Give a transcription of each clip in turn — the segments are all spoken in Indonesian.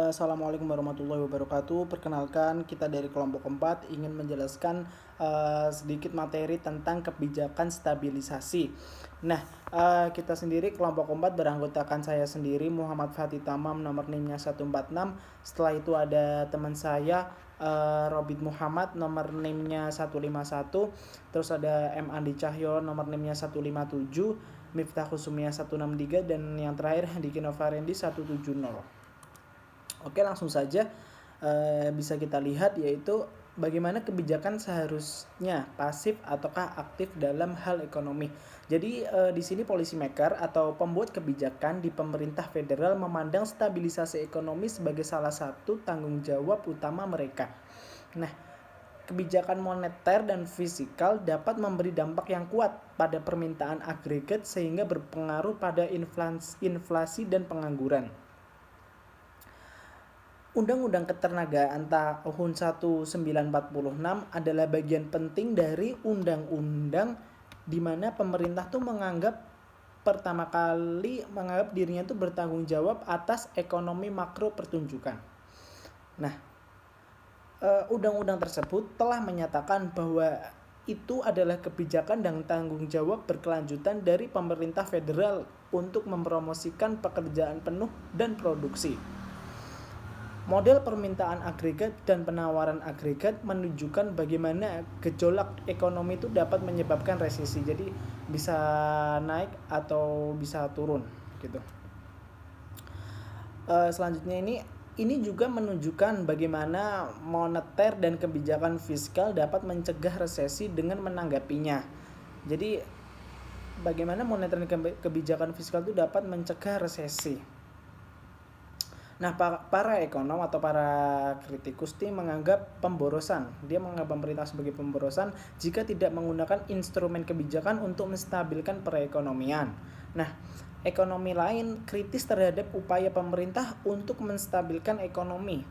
Assalamualaikum warahmatullahi wabarakatuh. Perkenalkan, kita dari kelompok 4 ingin menjelaskan sedikit materi tentang kebijakan stabilisasi. Nah, kita sendiri kelompok 4 beranggotakan saya sendiri Muhammad Fatih Tamam, nomor NIM-nya 146. Setelah itu ada teman saya Robit Muhammad, nomor NIM-nya 151. Terus ada M. Andi Cahyo, nomor NIM-nya 157. Miftah Khusumia 163, dan yang terakhir Handiki Novarendi 170. Oke, langsung saja bisa kita lihat, yaitu bagaimana kebijakan seharusnya pasif ataukah aktif dalam hal ekonomi. Jadi di sini policy maker atau pembuat kebijakan di pemerintah federal memandang stabilisasi ekonomi sebagai salah satu tanggung jawab utama mereka. Nah, kebijakan moneter dan fiskal dapat memberi dampak yang kuat pada permintaan agregat sehingga berpengaruh pada inflasi dan pengangguran. Undang-Undang Ketenagaan tahun 1946 adalah bagian penting dari undang-undang di mana pemerintah tuh pertama kali menganggap dirinya tuh bertanggung jawab atas ekonomi makro pertunjukan. Nah, undang-undang tersebut telah menyatakan bahwa itu adalah kebijakan dan tanggung jawab berkelanjutan dari pemerintah federal untuk mempromosikan pekerjaan penuh dan produksi. Model permintaan agregat dan penawaran agregat menunjukkan bagaimana gejolak ekonomi itu dapat menyebabkan resesi. Jadi bisa naik atau bisa turun gitu. Selanjutnya ini juga menunjukkan bagaimana moneter dan kebijakan fiskal dapat mencegah resesi dengan menanggapinya. Jadi bagaimana moneter dan kebijakan fiskal itu dapat mencegah resesi. Nah, para ekonom atau para kritikus ini menganggap pemborosan. Dia menganggap pemerintah sebagai pemborosan jika tidak menggunakan instrumen kebijakan untuk menstabilkan perekonomian. Nah, ekonomi lain kritis terhadap upaya pemerintah untuk menstabilkan ekonomi.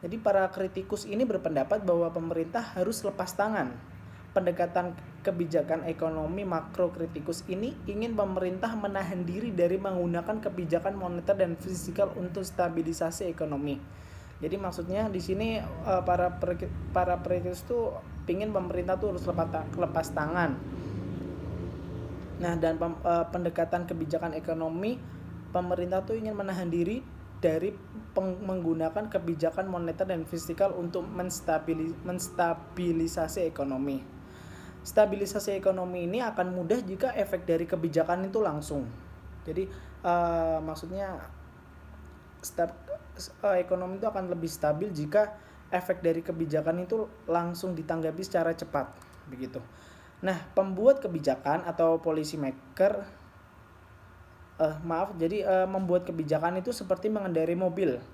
Jadi para kritikus ini berpendapat bahwa pemerintah harus lepas tangan. Pendekatan kebijakan ekonomi makro kritikus ini ingin pemerintah menahan diri dari menggunakan kebijakan moneter dan fiskal untuk stabilisasi ekonomi. Jadi maksudnya di sini para kritikus itu ingin pemerintah tuh harus lepas tangan. Nah, dan pendekatan kebijakan ekonomi, pemerintah tuh ingin menahan diri dari menggunakan kebijakan moneter dan fiskal untuk menstabilisasi ekonomi. Stabilisasi ekonomi ini akan mudah jika efek dari kebijakan itu langsung. Jadi maksudnya ekonomi itu akan lebih stabil jika efek dari kebijakan itu langsung ditanggapi secara cepat, begitu. Nah, pembuat kebijakan atau policy maker membuat kebijakan itu seperti mengendarai mobil.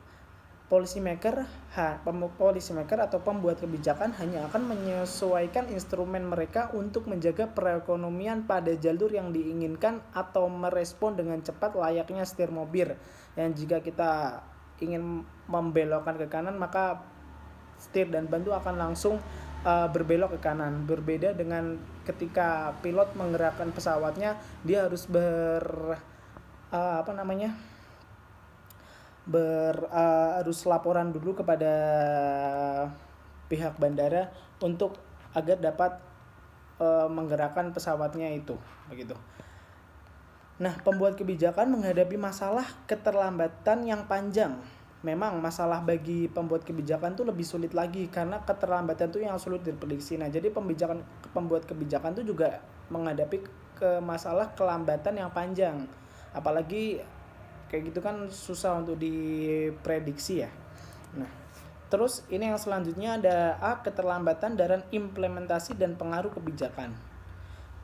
Policy maker atau pembuat kebijakan hanya akan menyesuaikan instrumen mereka untuk menjaga perekonomian pada jalur yang diinginkan atau merespon dengan cepat layaknya setir mobil. Yang jika kita ingin membelokkan ke kanan, maka setir dan ban itu akan langsung berbelok ke kanan. Berbeda dengan ketika pilot menggerakkan pesawatnya, dia harus harus laporan dulu kepada pihak bandara untuk agar dapat menggerakkan pesawatnya itu, begitu. Nah, pembuat kebijakan menghadapi masalah keterlambatan yang panjang. Memang masalah bagi pembuat kebijakan itu lebih sulit lagi karena keterlambatan itu yang sulit diprediksi. Nah, jadi pembuat kebijakan itu juga menghadapi masalah kelambatan yang panjang. Apalagi kayak gitu kan susah untuk diprediksi ya. Nah, terus ini yang selanjutnya ada keterlambatan dalam implementasi dan pengaruh kebijakan.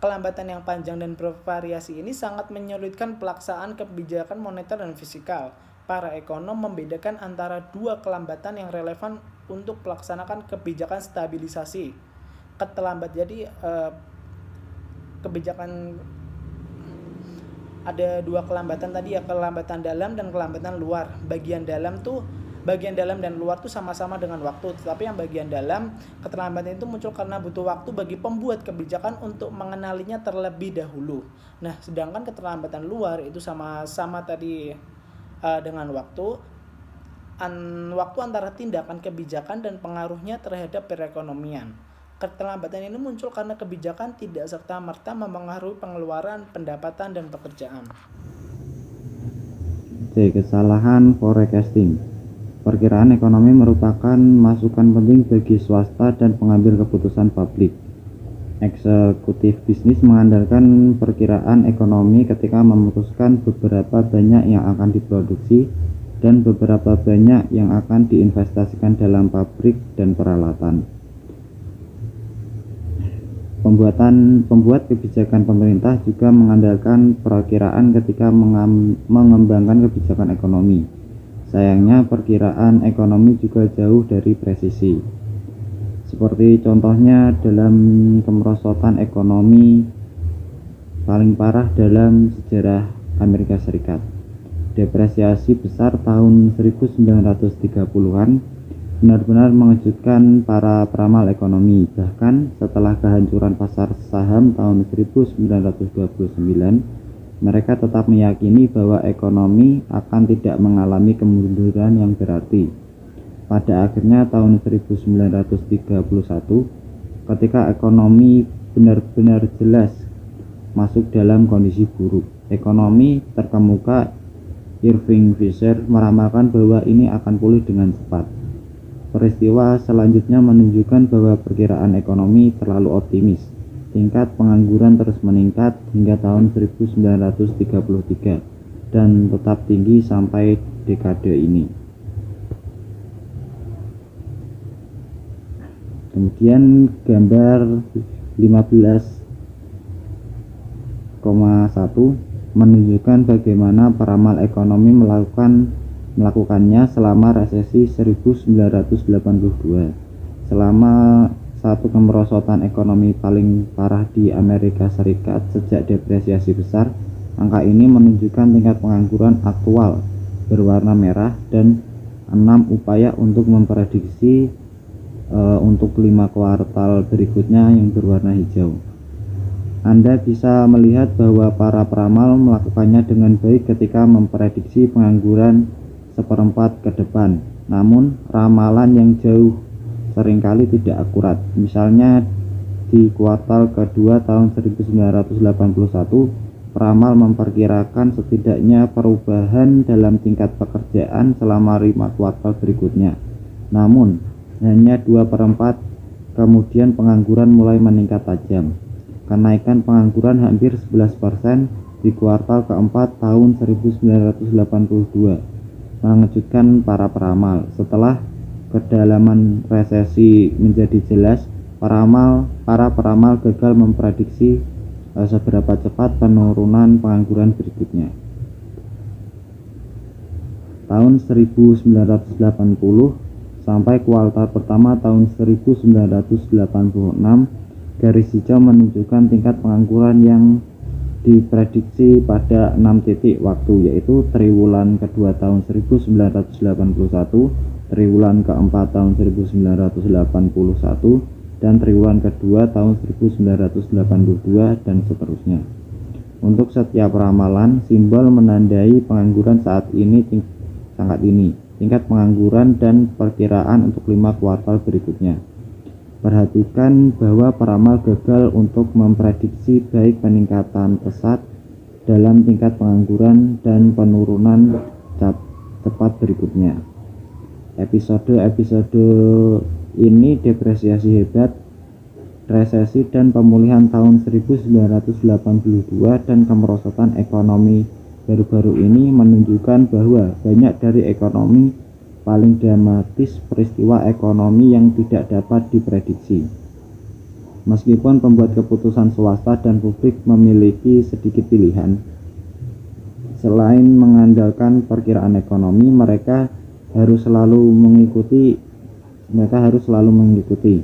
Kelambatan yang panjang dan bervariasi ini sangat menyulitkan pelaksanaan kebijakan moneter dan fiskal. Para ekonom membedakan antara dua kelambatan yang relevan untuk pelaksanaan kebijakan stabilisasi. Kebijakan ada dua kelambatan tadi ya, kelambatan dalam dan kelambatan luar. Bagian dalam dan luar tuh sama-sama dengan waktu, tetapi yang bagian dalam, keterlambatan itu muncul karena butuh waktu bagi pembuat kebijakan untuk mengenalinya terlebih dahulu. Nah, sedangkan keterlambatan luar itu sama-sama tadi dengan waktu, waktu antara tindakan kebijakan dan pengaruhnya terhadap perekonomian. Keterlambatan ini muncul karena kebijakan tidak serta-merta mempengaruhi pengeluaran, pendapatan, dan pekerjaan. C. Kesalahan forecasting. Perkiraan ekonomi merupakan masukan penting bagi swasta dan pengambil keputusan publik. Eksekutif bisnis mengandalkan perkiraan ekonomi ketika memutuskan beberapa banyak yang akan diproduksi dan beberapa banyak yang akan diinvestasikan dalam pabrik dan peralatan. Pembuat kebijakan pemerintah juga mengandalkan perakiraan ketika mengembangkan kebijakan ekonomi. Sayangnya perkiraan ekonomi juga jauh dari presisi. Seperti contohnya dalam kemerosotan ekonomi paling parah dalam sejarah Amerika Serikat. Depresiasi besar tahun 1930-an benar-benar mengejutkan para peramal ekonomi. Bahkan setelah kehancuran pasar saham tahun 1929, mereka tetap meyakini bahwa ekonomi akan tidak mengalami kemunduran yang berarti. Pada akhirnya tahun 1931, ketika ekonomi benar-benar jelas masuk dalam kondisi buruk, ekonomi terkemuka Irving Fisher meramalkan bahwa ini akan pulih dengan cepat. Peristiwa selanjutnya menunjukkan bahwa perkiraan ekonomi terlalu optimis. Tingkat pengangguran terus meningkat hingga tahun 1933 dan tetap tinggi sampai dekade ini. Kemudian gambar 15,1 menunjukkan bagaimana peramal ekonomi melakukannya selama resesi 1982. Selama satu kemerosotan ekonomi paling parah di Amerika Serikat sejak depresiasi besar, angka ini menunjukkan tingkat pengangguran aktual berwarna merah dan 6 upaya untuk memprediksi untuk 5 kuartal berikutnya yang berwarna hijau. Anda bisa melihat bahwa para peramal melakukannya dengan baik ketika memprediksi pengangguran seperempat ke depan. Namun, ramalan yang jauh seringkali tidak akurat. Misalnya, di kuartal kedua tahun 1981, peramal memperkirakan setidaknya perubahan dalam tingkat pekerjaan selama 5 kuartal berikutnya. Namun, hanya 2/4 kemudian pengangguran mulai meningkat tajam. Kenaikan pengangguran hampir 11% di kuartal keempat tahun 1982 mengejutkan para peramal. Setelah kedalaman resesi menjadi jelas, para peramal gagal memprediksi seberapa cepat penurunan pengangguran berikutnya. Tahun 1980 sampai kuartal pertama tahun 1986, garis hijau menunjukkan tingkat pengangguran yang diprediksi pada 6 titik waktu, yaitu triwulan kedua tahun 1981, triwulan keempat tahun 1981, dan triwulan kedua tahun 1982, dan seterusnya. Untuk setiap ramalan, simbol menandai pengangguran saat ini tingkat pengangguran dan perkiraan untuk 5 kuartal berikutnya. Perhatikan bahwa peramal gagal untuk memprediksi baik peningkatan pesat dalam tingkat pengangguran dan penurunan cepat berikutnya. Episode ini depresiasi hebat, resesi dan pemulihan tahun 1982 dan kemerosotan ekonomi baru-baru ini menunjukkan bahwa banyak dari ekonomi paling dramatis peristiwa ekonomi yang tidak dapat diprediksi. Meskipun pembuat keputusan swasta dan publik memiliki sedikit pilihan, selain mengandalkan perkiraan ekonomi, mereka harus selalu mengikuti.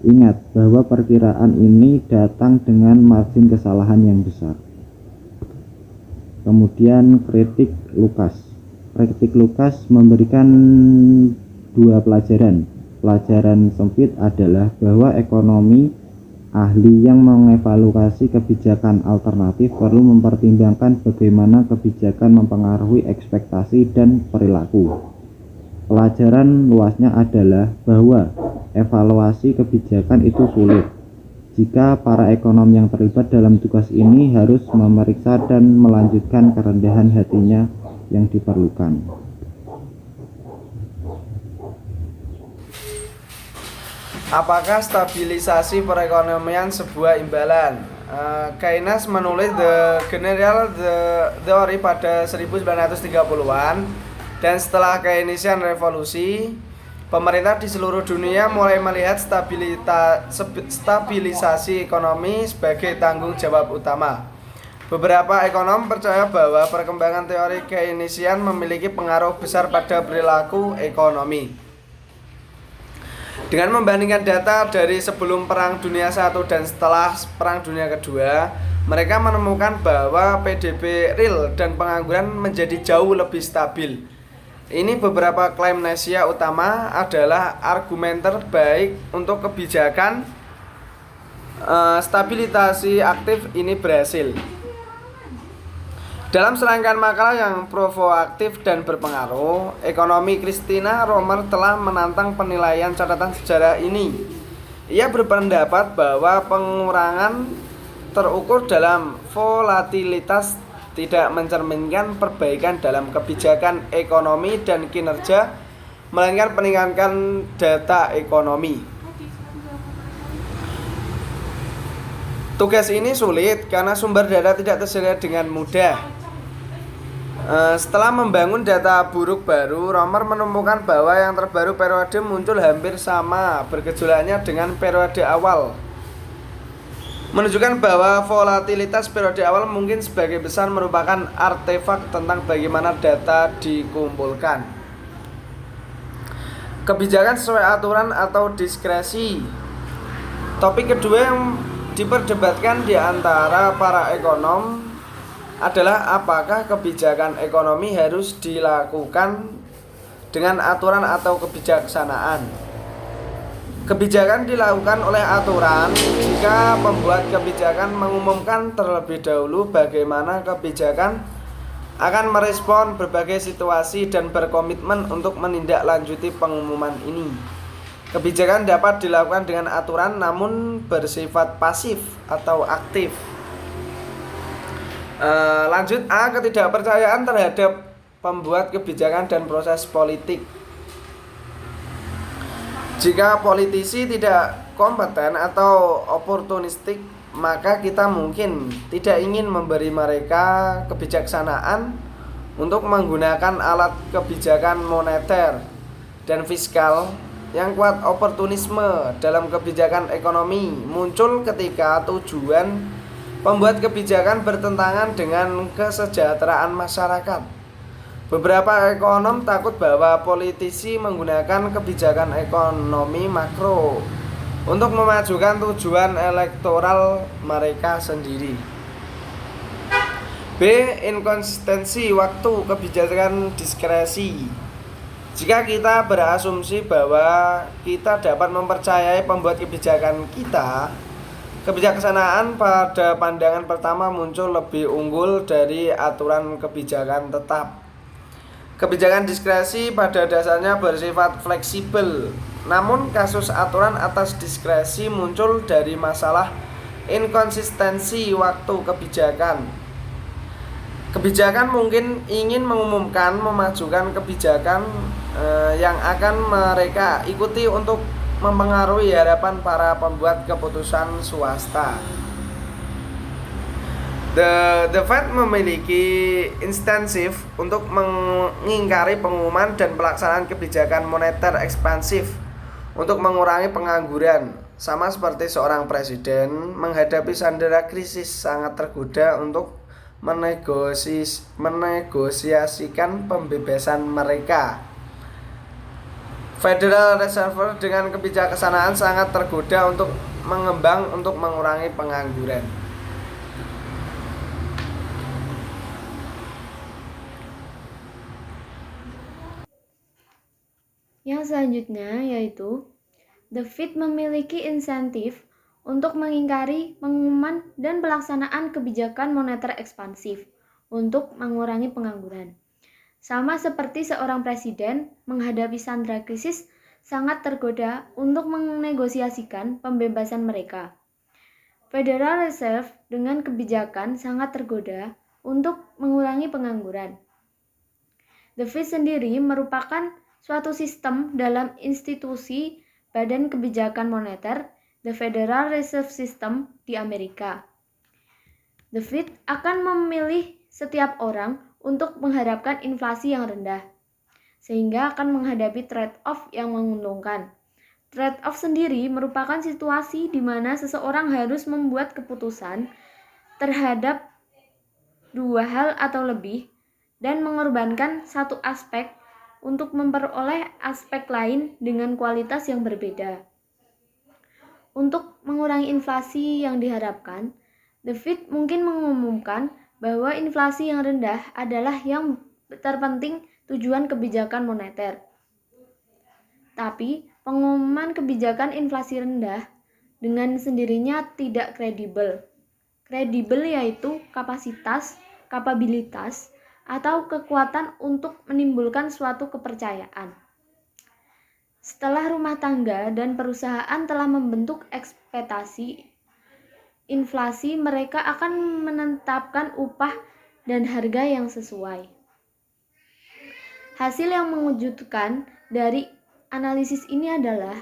Ingat bahwa perkiraan ini datang dengan margin kesalahan yang besar. Kemudian kritik Lukas memberikan 2 pelajaran. Pelajaran sempit adalah bahwa ekonomi ahli yang mengevaluasi kebijakan alternatif perlu mempertimbangkan bagaimana kebijakan mempengaruhi ekspektasi dan perilaku. Pelajaran luasnya adalah bahwa evaluasi kebijakan itu sulit jika para ekonom yang terlibat dalam tugas ini harus memeriksa dan melanjutkan kerendahan hatinya yang diperlukan. Apakah stabilisasi perekonomian sebuah imbalan? Keynes menulis The General Theory pada 1930-an, dan setelah Keynesian Revolusi, pemerintah di seluruh dunia mulai melihat stabilisasi ekonomi sebagai tanggung jawab utama. Beberapa ekonom percaya bahwa perkembangan teori Keynesian memiliki pengaruh besar pada perilaku ekonomi. Dengan membandingkan data dari sebelum Perang Dunia I dan setelah Perang Dunia Kedua, mereka menemukan bahwa PDB real dan pengangguran menjadi jauh lebih stabil. Ini beberapa klaim Nesia utama adalah argumen terbaik untuk kebijakan stabilisasi aktif ini berhasil. Dalam serangkaian makalah yang provokatif dan berpengaruh, ekonomi Christina Romer telah menantang penilaian catatan sejarah ini. Ia berpendapat bahwa pengurangan terukur dalam volatilitas tidak mencerminkan perbaikan dalam kebijakan ekonomi dan kinerja, melainkan meningkatkan data ekonomi. Tugas ini sulit karena sumber data tidak tersedia dengan mudah. Setelah membangun data buruk baru, Romer menemukan bahwa yang terbaru periode muncul hampir sama bergejolaknya dengan periode awal, menunjukkan bahwa volatilitas periode awal mungkin sebagai besar merupakan artefak tentang bagaimana data dikumpulkan. Kebijakan sesuai aturan atau diskresi. Topik kedua yang diperdebatkan di antara para ekonom adalah apakah kebijakan ekonomi harus dilakukan dengan aturan atau kebijaksanaan. Kebijakan dilakukan oleh aturan jika pembuat kebijakan mengumumkan terlebih dahulu bagaimana kebijakan akan merespon berbagai situasi dan berkomitmen untuk menindaklanjuti pengumuman ini. Kebijakan dapat dilakukan dengan aturan namun bersifat pasif atau aktif. Lanjut A, ketidakpercayaan terhadap pembuat kebijakan dan proses politik. Jika politisi tidak kompeten atau oportunistik, maka kita mungkin tidak ingin memberi mereka kebijaksanaan untuk menggunakan alat kebijakan moneter dan fiskal yang kuat. Oportunisme dalam kebijakan ekonomi muncul ketika tujuan pembuat kebijakan bertentangan dengan kesejahteraan masyarakat. Beberapa ekonom takut bahwa politisi menggunakan kebijakan ekonomi makro untuk memajukan tujuan elektoral mereka sendiri. B. Inkonsistensi waktu kebijakan diskresi. Jika kita berasumsi bahwa kita dapat mempercayai pembuat kebijakan kita, kebijaksanaan pada pandangan pertama muncul lebih unggul dari aturan kebijakan tetap. Kebijakan diskresi pada dasarnya bersifat fleksibel, namun kasus aturan atas diskresi muncul dari masalah inkonsistensi waktu kebijakan. Kebijakan mungkin ingin mengumumkan memajukan kebijakan yang akan mereka ikuti untuk mempengaruhi harapan para pembuat keputusan swasta. The Fed memiliki insentif untuk mengingkari pengumuman dan pelaksanaan kebijakan moneter ekspansif untuk mengurangi pengangguran. Sama seperti seorang presiden menghadapi sandera krisis, sangat tergoda untuk menegosiasikan pembebasan mereka. Federal Reserve dengan kebijaksanaan sangat tergoda untuk mengembang untuk mengurangi pengangguran. Yang selanjutnya yaitu The Fed memiliki insentif untuk mengingkari pengumuman dan pelaksanaan kebijakan moneter ekspansif untuk mengurangi pengangguran. Sama seperti seorang presiden menghadapi sandera krisis sangat tergoda untuk menegosiasikan pembebasan mereka. Federal Reserve dengan kebijakan sangat tergoda untuk mengurangi pengangguran. The Fed sendiri merupakan suatu sistem dalam institusi Badan Kebijakan Moneter, The Federal Reserve System di Amerika. The Fed akan memilih setiap orang untuk mengharapkan inflasi yang rendah, sehingga akan menghadapi trade-off yang menguntungkan. Trade-off sendiri merupakan situasi di mana seseorang harus membuat keputusan terhadap dua hal atau lebih dan mengorbankan satu aspek untuk memperoleh aspek lain dengan kualitas yang berbeda. Untuk mengurangi inflasi yang diharapkan, The Fed mungkin mengumumkan bahwa inflasi yang rendah adalah yang terpenting tujuan kebijakan moneter. Tapi, pengumuman kebijakan inflasi rendah dengan sendirinya tidak kredibel. Kredibel yaitu kapabilitas, atau kekuatan untuk menimbulkan suatu kepercayaan. Setelah rumah tangga dan perusahaan telah membentuk ekspektasi inflasi, mereka akan menetapkan upah dan harga yang sesuai. Hasil yang mengejutkan dari analisis ini adalah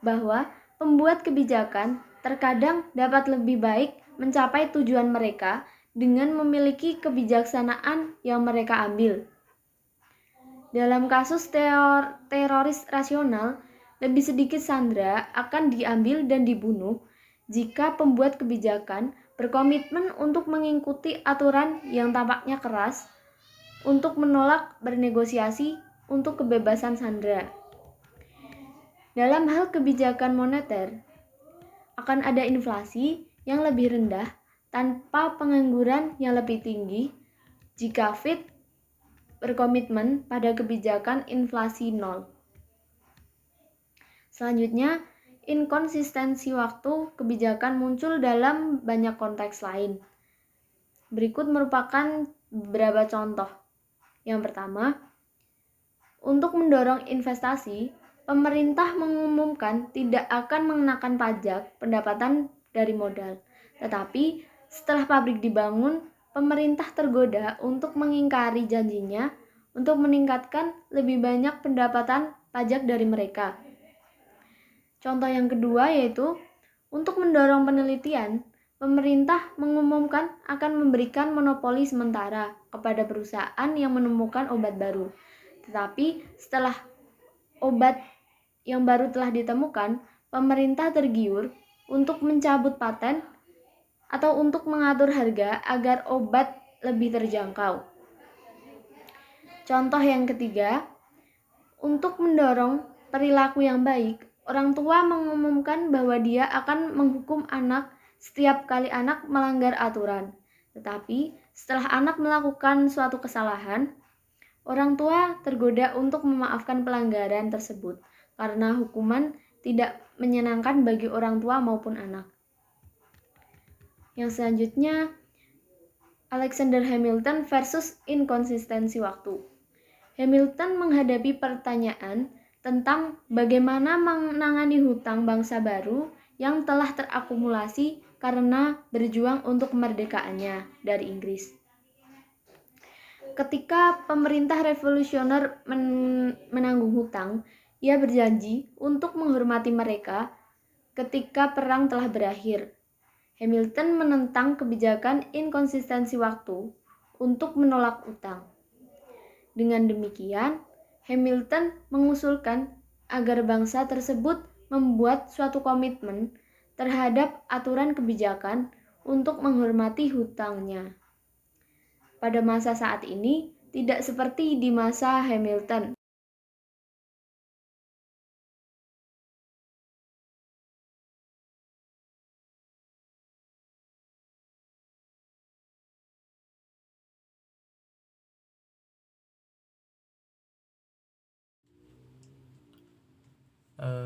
bahwa pembuat kebijakan terkadang dapat lebih baik mencapai tujuan mereka dengan memiliki kebijaksanaan yang mereka ambil. Dalam kasus teroris rasional, lebih sedikit sandera akan diambil dan dibunuh jika pembuat kebijakan berkomitmen untuk mengikuti aturan yang tampaknya keras untuk menolak bernegosiasi untuk kebebasan sandera. Dalam hal kebijakan moneter, akan ada inflasi yang lebih rendah tanpa pengangguran yang lebih tinggi jika Fed berkomitmen pada kebijakan inflasi nol. Selanjutnya, inkonsistensi waktu kebijakan muncul dalam banyak konteks lain. Berikut merupakan beberapa contoh. Yang pertama, untuk mendorong investasi, pemerintah mengumumkan tidak akan mengenakan pajak pendapatan dari modal. Tetapi setelah pabrik dibangun, pemerintah tergoda untuk mengingkari janjinya untuk meningkatkan lebih banyak pendapatan pajak dari mereka. Contoh yang kedua yaitu untuk mendorong penelitian, pemerintah mengumumkan akan memberikan monopoli sementara kepada perusahaan yang menemukan obat baru. Tetapi setelah obat yang baru telah ditemukan, pemerintah tergiur untuk mencabut paten atau untuk mengatur harga agar obat lebih terjangkau. Contoh yang ketiga, untuk mendorong perilaku yang baik, orang tua mengumumkan bahwa dia akan menghukum anak setiap kali anak melanggar aturan. Tetapi setelah anak melakukan suatu kesalahan, orang tua tergoda untuk memaafkan pelanggaran tersebut karena hukuman tidak menyenangkan bagi orang tua maupun anak. Yang selanjutnya, Alexander Hamilton versus inkonsistensi waktu. Hamilton menghadapi pertanyaan tentang bagaimana menangani hutang bangsa baru yang telah terakumulasi karena berjuang untuk kemerdekaannya dari Inggris. Ketika pemerintah revolusioner menanggung hutang, ia berjanji untuk menghormati mereka ketika perang telah berakhir. Hamilton menentang kebijakan inkonsistensi waktu untuk menolak utang. Dengan demikian, Hamilton mengusulkan agar bangsa tersebut membuat suatu komitmen terhadap aturan kebijakan untuk menghormati hutangnya. Pada masa saat ini, tidak seperti di masa Hamilton.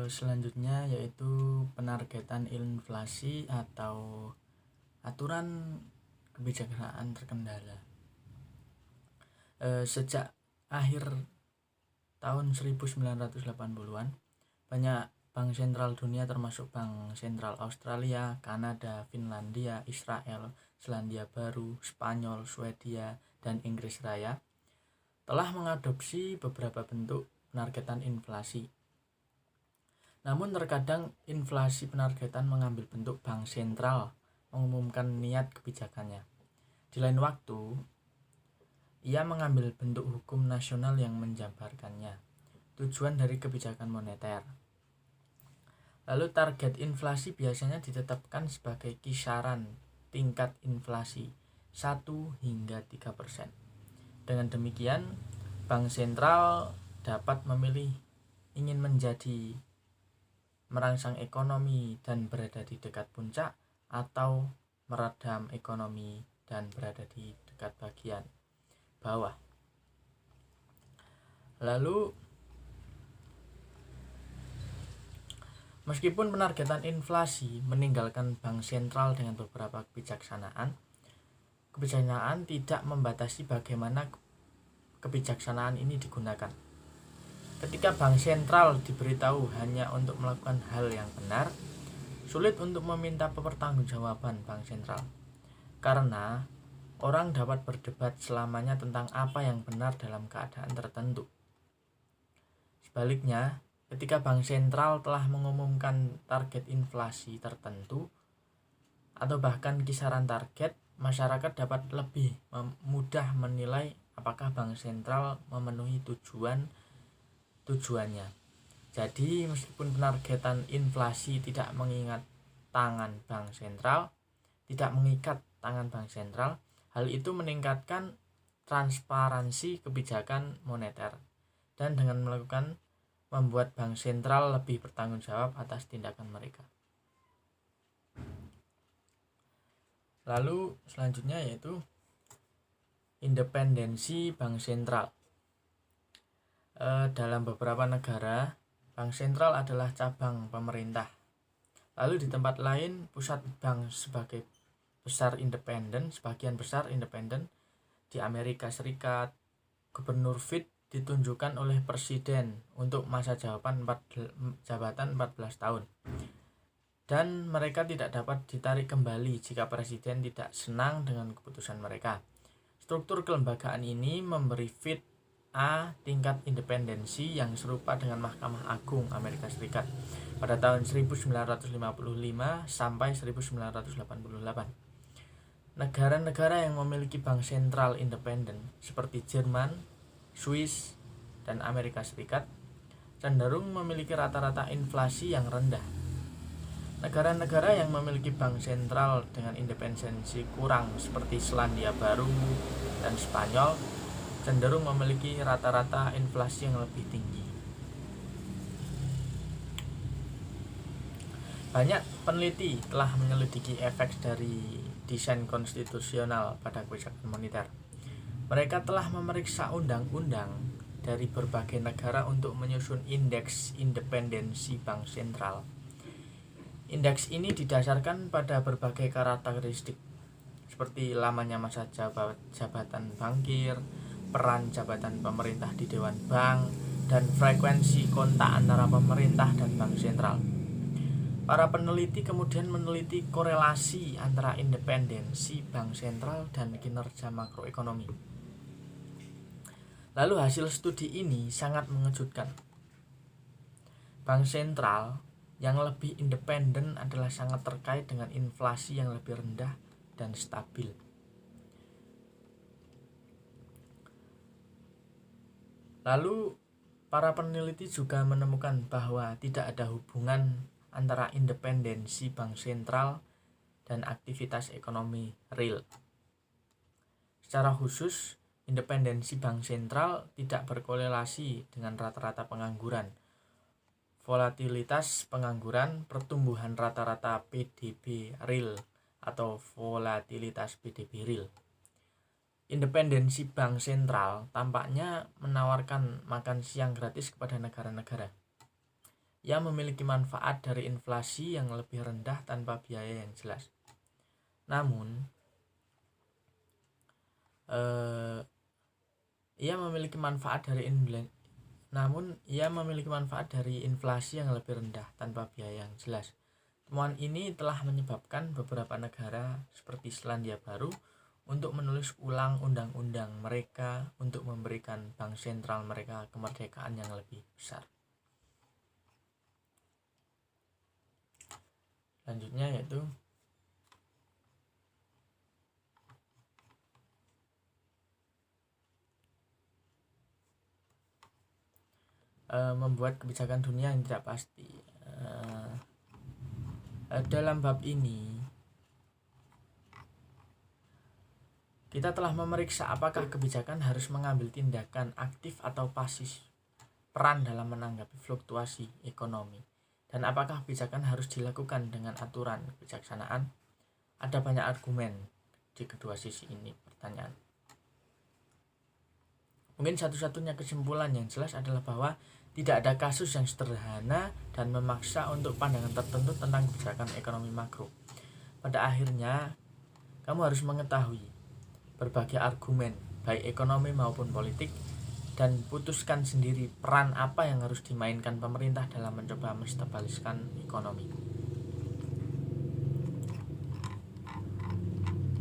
Selanjutnya yaitu penargetan inflasi atau aturan kebijaksanaan terkendala. Sejak akhir tahun 1980-an, banyak bank sentral dunia termasuk Bank Sentral Australia, Kanada, Finlandia, Israel, Selandia Baru, Spanyol, Swedia, dan Inggris Raya telah mengadopsi beberapa bentuk penargetan inflasi. Namun terkadang inflasi penargetan mengambil bentuk bank sentral mengumumkan niat kebijakannya. Di lain waktu, ia mengambil bentuk hukum nasional yang menjabarkannya, tujuan dari kebijakan moneter. Lalu target inflasi biasanya ditetapkan sebagai kisaran tingkat inflasi 1 hingga 3%. Dengan demikian, bank sentral dapat memilih ingin menjadi merangsang ekonomi dan berada di dekat puncak, atau meredam ekonomi dan berada di dekat bagian bawah. Lalu meskipun penargetan inflasi meninggalkan bank sentral dengan beberapa kebijaksanaan tidak membatasi bagaimana kebijaksanaan ini digunakan. Ketika bank sentral diberitahu hanya untuk melakukan hal yang benar, sulit untuk meminta pertanggungjawaban bank sentral, karena orang dapat berdebat selamanya tentang apa yang benar dalam keadaan tertentu. Sebaliknya, ketika bank sentral telah mengumumkan target inflasi tertentu atau bahkan kisaran target, masyarakat dapat lebih mudah menilai apakah bank sentral memenuhi tujuannya. Jadi, meskipun penargetan inflasi tidak mengikat tangan bank sentral, hal itu meningkatkan transparansi kebijakan moneter dan dengan membuat bank sentral lebih bertanggung jawab atas tindakan mereka. Lalu selanjutnya yaitu independensi bank sentral. Dalam beberapa negara, bank sentral adalah cabang pemerintah. Lalu di tempat lain, pusat bank sebagian besar independen. Di Amerika Serikat, gubernur Fed ditunjukkan oleh presiden untuk masa jabatan 14 tahun. Dan mereka tidak dapat ditarik kembali jika presiden tidak senang dengan keputusan mereka. Struktur kelembagaan ini memberi Fed tingkat independensi yang serupa dengan Mahkamah Agung Amerika Serikat pada tahun 1955 sampai 1988. Negara-negara yang memiliki bank sentral independen seperti Jerman, Swiss, dan Amerika Serikat cenderung memiliki rata-rata inflasi yang rendah. Negara-negara yang memiliki bank sentral dengan independensi kurang seperti Selandia Baru dan Spanyol cenderung memiliki rata-rata inflasi yang lebih tinggi. Banyak peneliti telah menyelidiki efek dari desain konstitusional pada kebijakan moneter. Mereka telah memeriksa undang-undang dari berbagai negara untuk menyusun indeks independensi bank sentral. Indeks ini didasarkan pada berbagai karakteristik seperti lamanya masa jabatan bankir, peran jabatan pemerintah di Dewan Bank, dan frekuensi kontak antara pemerintah dan bank sentral. Para peneliti kemudian meneliti korelasi antara independensi bank sentral dan kinerja makroekonomi. Lalu hasil studi ini sangat mengejutkan. Bank sentral yang lebih independen adalah sangat terkait dengan inflasi yang lebih rendah dan stabil. Lalu para peneliti juga menemukan bahwa tidak ada hubungan antara independensi bank sentral dan aktivitas ekonomi real. Secara khusus, independensi bank sentral tidak berkorelasi dengan rata-rata pengangguran, volatilitas pengangguran, pertumbuhan rata-rata PDB real atau volatilitas PDB real. Independensi bank sentral tampaknya menawarkan makan siang gratis kepada negara-negara yang memiliki manfaat dari inflasi yang lebih rendah tanpa biaya yang jelas. Namun, ia memiliki manfaat dari inflasi yang lebih rendah tanpa biaya yang jelas. Temuan ini telah menyebabkan beberapa negara seperti Selandia Baru untuk menulis ulang undang-undang mereka untuk memberikan bank sentral mereka kemerdekaan yang lebih besar. Selanjutnya yaitu membuat kebijakan dunia yang tidak pasti. Dalam bab ini kita telah memeriksa apakah kebijakan harus mengambil tindakan aktif atau pasif peran dalam menanggapi fluktuasi ekonomi, dan apakah kebijakan harus dilakukan dengan aturan kebijaksanaan. Ada banyak argumen di kedua sisi ini pertanyaan. Mungkin satu-satunya kesimpulan yang jelas adalah bahwa tidak ada kasus yang sederhana dan memaksa untuk pandangan tertentu tentang kebijakan ekonomi makro. Pada akhirnya, kamu harus mengetahui berbagai argumen, baik ekonomi maupun politik, dan putuskan sendiri peran apa yang harus dimainkan pemerintah dalam mencoba menstabiliskan ekonomi.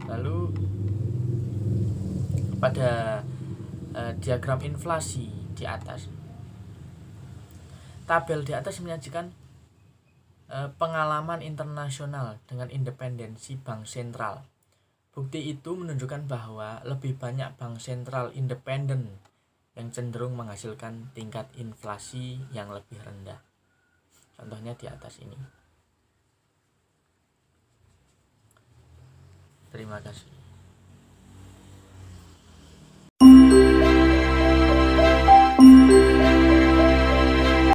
Lalu pada diagram inflasi di atas, tabel di atas menyajikan pengalaman internasional dengan independensi bank sentral. Bukti itu menunjukkan bahwa lebih banyak bank sentral independen yang cenderung menghasilkan tingkat inflasi yang lebih rendah. Contohnya di atas ini. Terima kasih.